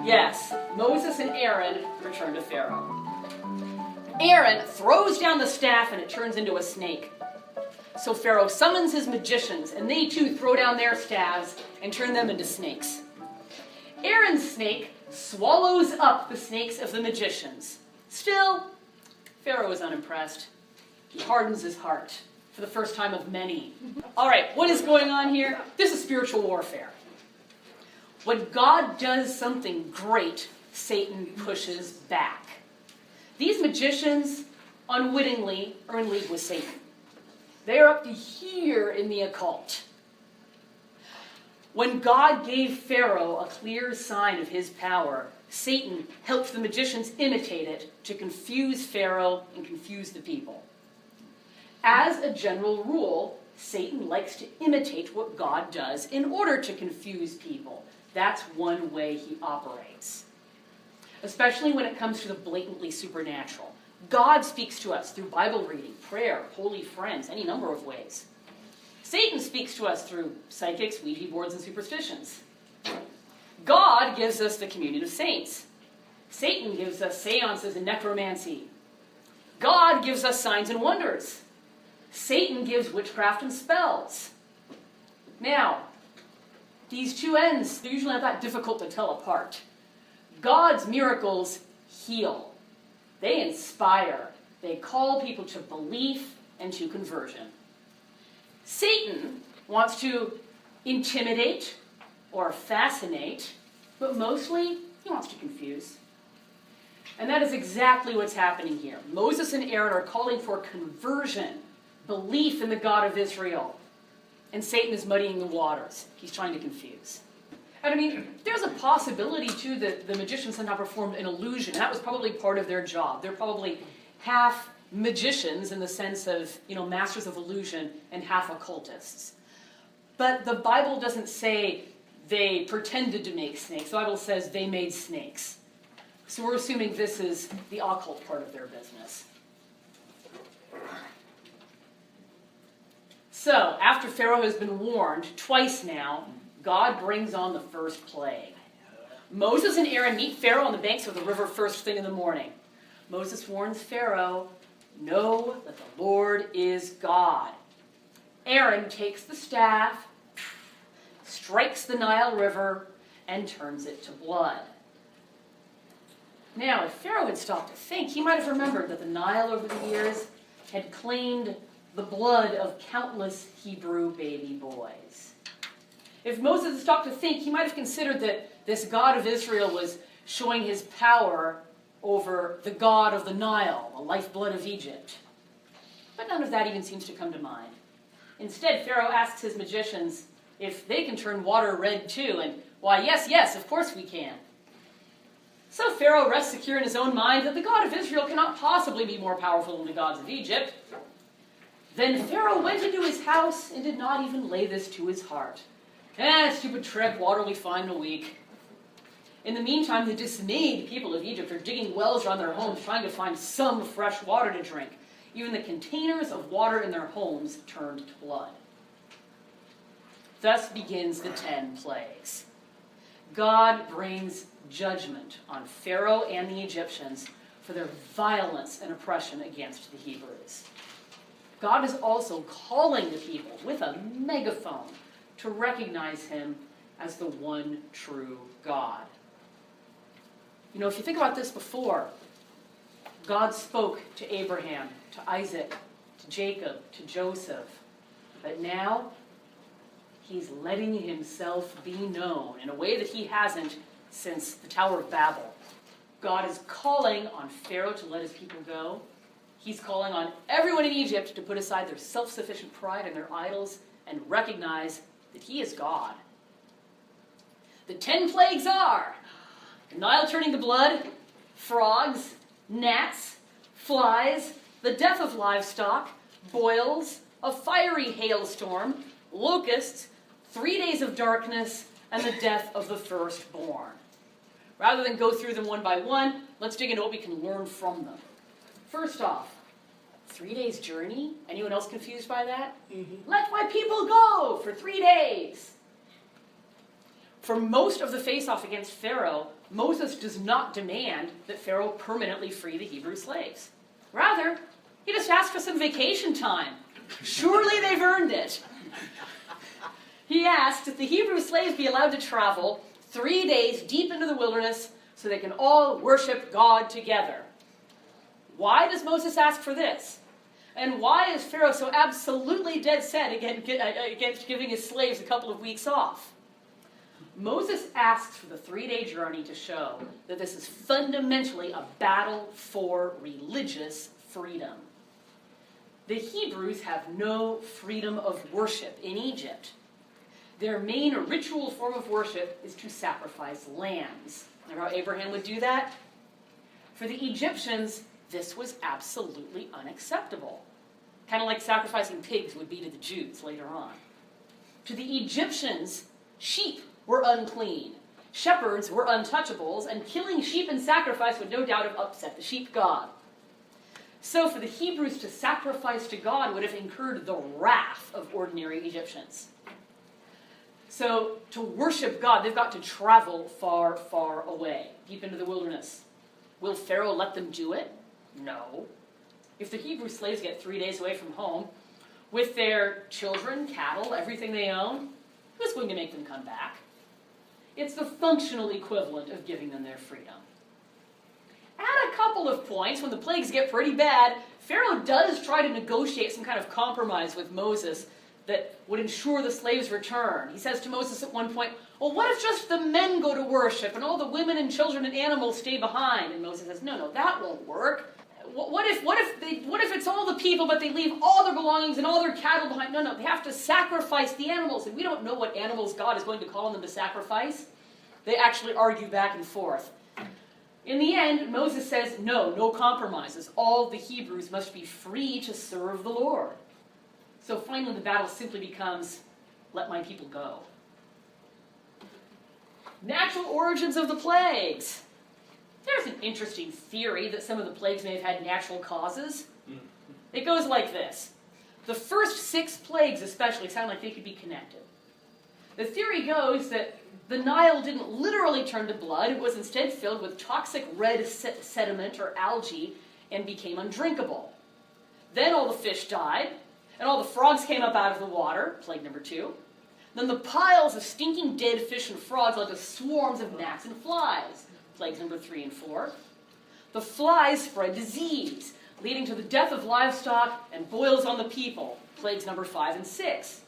Yes, Moses and Aaron return to Pharaoh. Aaron throws down the staff and it turns into a snake. So Pharaoh summons his magicians, and they too throw down their staves and turn them into snakes. Aaron's snake swallows up the snakes of the magicians. Still, Pharaoh is unimpressed. He hardens his heart for the first time of many. All right, what is going on here? This is spiritual warfare. When God does something great, Satan pushes back. These magicians unwittingly are in league with Satan. They are up to here in the occult. When God gave Pharaoh a clear sign of his power, Satan helped the magicians imitate it to confuse Pharaoh and confuse the people. As a general rule, Satan likes to imitate what God does in order to confuse people. That's one way he operates. Especially when it comes to the blatantly supernatural. God speaks to us through Bible reading, prayer, holy friends, any number of ways. Satan speaks to us through psychics, Ouija boards, and superstitions. God gives us the communion of saints. Satan gives us seances and necromancy. God gives us signs and wonders. Satan gives witchcraft and spells. Now, these two ends, they're usually not that difficult to tell apart. God's miracles heal. They inspire. They call people to belief and to conversion. Satan wants to intimidate or fascinate, but mostly he wants to confuse. And that is exactly what's happening here. Moses and Aaron are calling for conversion, belief in the God of Israel. And Satan is muddying the waters. He's trying to confuse. And I mean, there's a possibility, too, that the magicians somehow performed an illusion. That was probably part of their job. They're probably half magicians in the sense of, masters of illusion, and half occultists. But the Bible doesn't say they pretended to make snakes. The Bible says they made snakes. So we're assuming this is the occult part of their business. So, after Pharaoh has been warned twice now, God brings on the first plague. Moses and Aaron meet Pharaoh on the banks of the river first thing in the morning. Moses warns Pharaoh, "Know that the Lord is God." Aaron takes the staff, strikes the Nile River, and turns it to blood. Now, if Pharaoh had stopped to think, he might have remembered that the Nile over the years had claimed the blood of countless Hebrew baby boys. If Moses had stopped to think, he might have considered that this God of Israel was showing his power over the God of the Nile, the lifeblood of Egypt. But none of that even seems to come to mind. Instead, Pharaoh asks his magicians if they can turn water red too, and why, yes, of course we can. So Pharaoh rests secure in his own mind that the God of Israel cannot possibly be more powerful than the gods of Egypt. Then Pharaoh went into his house and did not even lay this to his heart. Stupid trick, water will be fine in a week. In the meantime, the dismayed people of Egypt are digging wells around their homes, trying to find some fresh water to drink. Even the containers of water in their homes turned to blood. Thus begins the 10 plagues. God brings judgment on Pharaoh and the Egyptians for their violence and oppression against the Hebrews. God is also calling the people with a megaphone to recognize him as the one true God. If you think about this before, God spoke to Abraham, to Isaac, to Jacob, to Joseph. But now, he's letting himself be known in a way that he hasn't since the Tower of Babel. God is calling on Pharaoh to let his people go. He's calling on everyone in Egypt to put aside their self-sufficient pride and their idols and recognize that he is God. The 10 plagues are the Nile turning to blood, frogs, gnats, flies, the death of livestock, boils, a fiery hailstorm, locusts, 3 days of darkness, and the death of the firstborn. Rather than go through them one by one, let's dig into what we can learn from them. First off, 3 days journey? Anyone else confused by that? Let my people go for 3 days. For most of the face-off against Pharaoh, Moses does not demand that Pharaoh permanently free the Hebrew slaves. Rather, he just asks for some vacation time. Surely they've earned it. He asks that the Hebrew slaves be allowed to travel 3 days deep into the wilderness so they can all worship God together. Why does Moses ask for this? And why is Pharaoh so absolutely dead set against giving his slaves a couple of weeks off? Moses asks for the 3-day journey to show that this is fundamentally a battle for religious freedom. The Hebrews have no freedom of worship in Egypt. Their main ritual form of worship is to sacrifice lambs. Remember how Abraham would do that? For the Egyptians, this was absolutely unacceptable. Kind of like sacrificing pigs would be to the Jews later on. To the Egyptians, sheep were unclean. Shepherds were untouchables, and killing sheep in sacrifice would no doubt have upset the sheep god. So for the Hebrews to sacrifice to God would have incurred the wrath of ordinary Egyptians. So to worship God, they've got to travel far, far away, deep into the wilderness. Will Pharaoh let them do it? No. If the Hebrew slaves get 3 days away from home, with their children, cattle, everything they own, who's going to make them come back? It's the functional equivalent of giving them their freedom. At a couple of points, when the plagues get pretty bad, Pharaoh does try to negotiate some kind of compromise with Moses that would ensure the slaves' return. He says to Moses at one point, well, what if just the men go to worship and all the women and children and animals stay behind? And Moses says, no, that won't work. What if it's all the people, but they leave all their belongings and all their cattle behind? No, they have to sacrifice the animals, and we don't know what animals God is going to call on them to sacrifice. They actually argue back and forth. In the end, Moses says, no compromises. All the Hebrews must be free to serve the Lord. So finally the battle simply becomes, let my people go. Natural origins of the plagues. There's an interesting theory that some of the plagues may have had natural causes. It goes like this. The first 6 plagues especially sound like they could be connected. The theory goes that the Nile didn't literally turn to blood. It was instead filled with toxic red sediment or algae and became undrinkable. Then all the fish died, and all the frogs came up out of the water, plague number 2. Then the piles of stinking dead fish and frogs led to swarms of gnats and flies, plagues number 3 and 4. The flies spread disease, leading to the death of livestock and boils on the people, plagues number 5 and 6.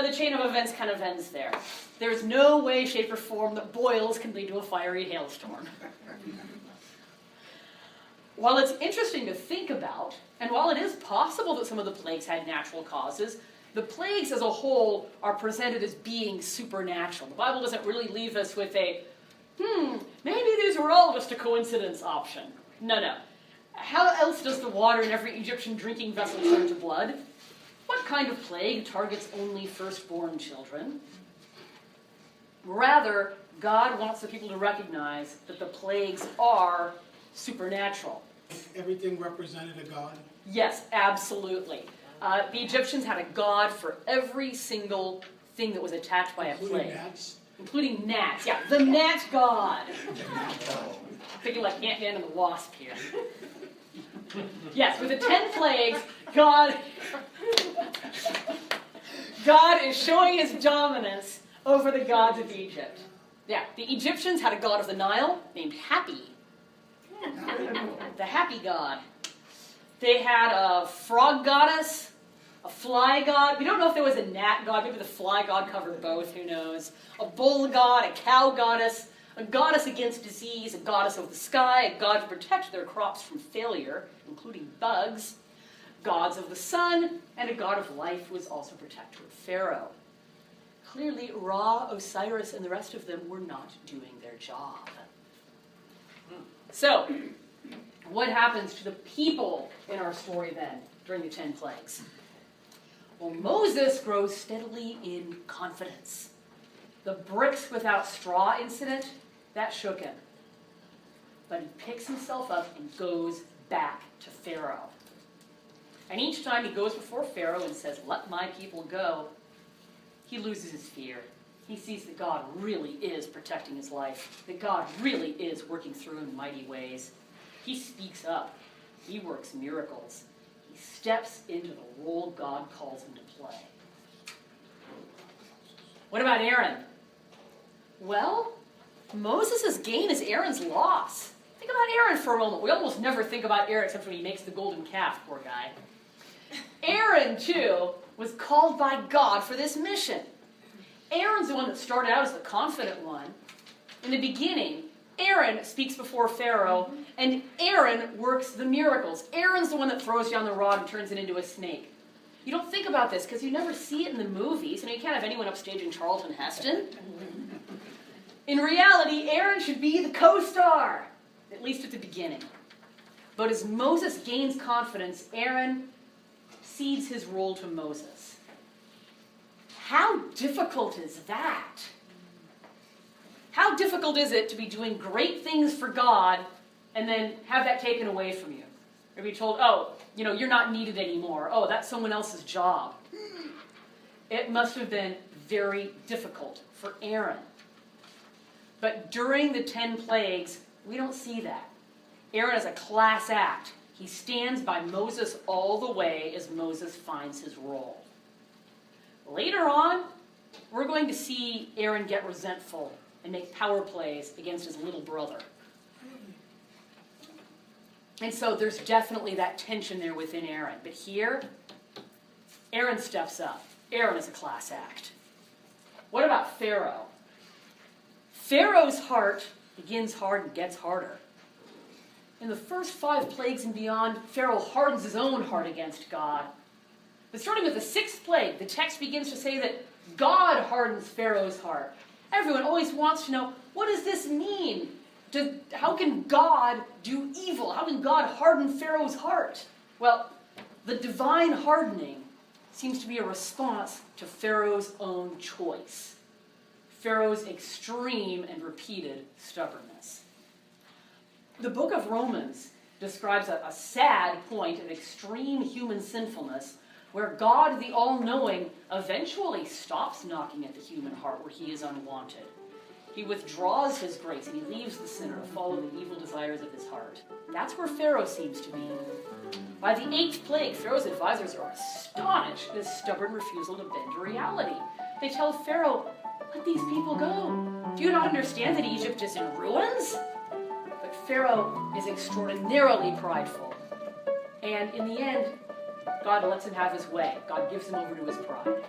The chain of events kind of ends there. There's no way, shape, or form that boils can lead to a fiery hailstorm. While it's interesting to think about, and while it is possible that some of the plagues had natural causes, the plagues as a whole are presented as being supernatural. The Bible doesn't really leave us with a, maybe these were all just a coincidence option. No. How else does the water in every Egyptian drinking vessel turn to blood? What kind of plague targets only firstborn children? Rather, God wants the people to recognize that the plagues are supernatural. Everything represented a god? Yes, absolutely. The Egyptians had a god for every single thing that was attacked by a plague. Including gnats? Including gnats, yeah, the gnat god. Thinking like Ant-Man and the Wasp here. Yes, with the 10 plagues, God is showing his dominance over the gods of Egypt. Yeah, the Egyptians had a god of the Nile named Happy. The happy god. They had a frog goddess, a fly god. We don't know if there was a gnat god. Maybe the fly god covered both. Who knows? A bull god, a cow goddess, a goddess against disease, a goddess of the sky, a god to protect their crops from failure, including bugs, gods of the sun, and a god of life who was also protector of Pharaoh. Clearly, Ra, Osiris, and the rest of them were not doing their job. So, what happens to the people in our story then, during the 10 plagues? Well, Moses grows steadily in confidence. The bricks without straw incident, that shook him. But he picks himself up and goes back to Pharaoh. And each time he goes before Pharaoh and says, let my people go, he loses his fear. He sees that God really is protecting his life, that God really is working through in mighty ways. He speaks up. He works miracles. He steps into the role God calls him to play. What about Aaron? Well, Moses' gain is Aaron's loss. Think about Aaron for a moment. We almost never think about Aaron except when he makes the golden calf, poor guy. Aaron, too, was called by God for this mission. Aaron's the one that started out as the confident one. In the beginning, Aaron speaks before Pharaoh, and Aaron works the miracles. Aaron's the one that throws down the rod and turns it into a snake. You don't think about this because you never see it in the movies. You can't have anyone upstaging Charlton Heston. In reality, Aaron should be the co-star, at least at the beginning. But as Moses gains confidence, Aaron cedes his role to Moses. How difficult is that? How difficult is it to be doing great things for God and then have that taken away from you? Or be told, oh, you're not needed anymore. Oh, that's someone else's job. It must have been very difficult for Aaron. But during the 10 plagues, we don't see that. Aaron is a class act. He stands by Moses all the way as Moses finds his role. Later on, we're going to see Aaron get resentful and make power plays against his little brother. And so there's definitely that tension there within Aaron. But here, Aaron steps up. Aaron is a class act. What about Pharaoh? Pharaoh's heart begins hard and gets harder. In the first 5 plagues and beyond, Pharaoh hardens his own heart against God. But starting with the 6th plague, the text begins to say that God hardens Pharaoh's heart. Everyone always wants to know, what does this mean? How can God do evil? How can God harden Pharaoh's heart? Well, the divine hardening seems to be a response to Pharaoh's own choice. Pharaoh's extreme and repeated stubbornness. The book of Romans describes a sad point of extreme human sinfulness where God, the all-knowing, eventually stops knocking at the human heart where he is unwanted. He withdraws his grace and he leaves the sinner to follow the evil desires of his heart. That's where Pharaoh seems to be. By the 8th plague, Pharaoh's advisors are astonished at his stubborn refusal to bend to reality. They tell Pharaoh, let these people go. Do you not understand that Egypt is in ruins? But Pharaoh is extraordinarily prideful. And in the end, God lets him have his way. God gives him over to his pride.